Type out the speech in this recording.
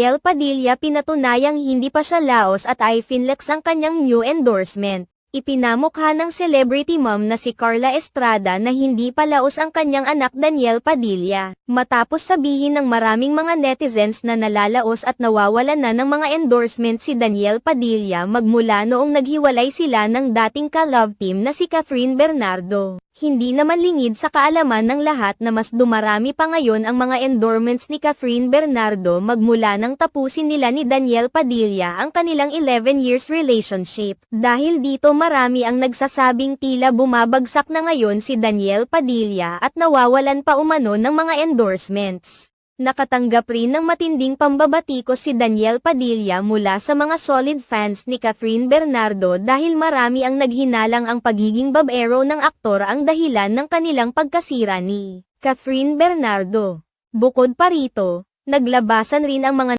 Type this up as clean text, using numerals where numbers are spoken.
Daniel Padilla pinatunayang hindi pa siya laos at ay finlex ang kanyang new endorsement. Ipinamukha ng celebrity mom na si Carla Estrada na hindi pa laos ang kanyang anak Daniel Padilla. Matapos sabihin ng maraming mga netizens na nalalaos at nawawalan na ng mga endorsement si Daniel Padilla magmula noong naghiwalay sila ng dating ka-love team na si Catherine Bernardo. Hindi naman lingid sa kaalaman ng lahat na mas dumarami pa ngayon ang mga endorsements ni Catherine Bernardo magmula nang tapusin nila ni Daniel Padilla ang kanilang 11 years relationship. Dahil dito marami ang nagsasabing tila bumabagsak na ngayon si Daniel Padilla at nawawalan pa umano ng mga endorsements. Nakatanggap rin ng matinding pambabatikos si Daniel Padilla mula sa mga solid fans ni Catherine Bernardo dahil marami ang naghinalang ang pagiging babaero ng aktor ang dahilan ng kanilang pagkasira ni Catherine Bernardo. Bukod pa rito, naglabasan rin ang mga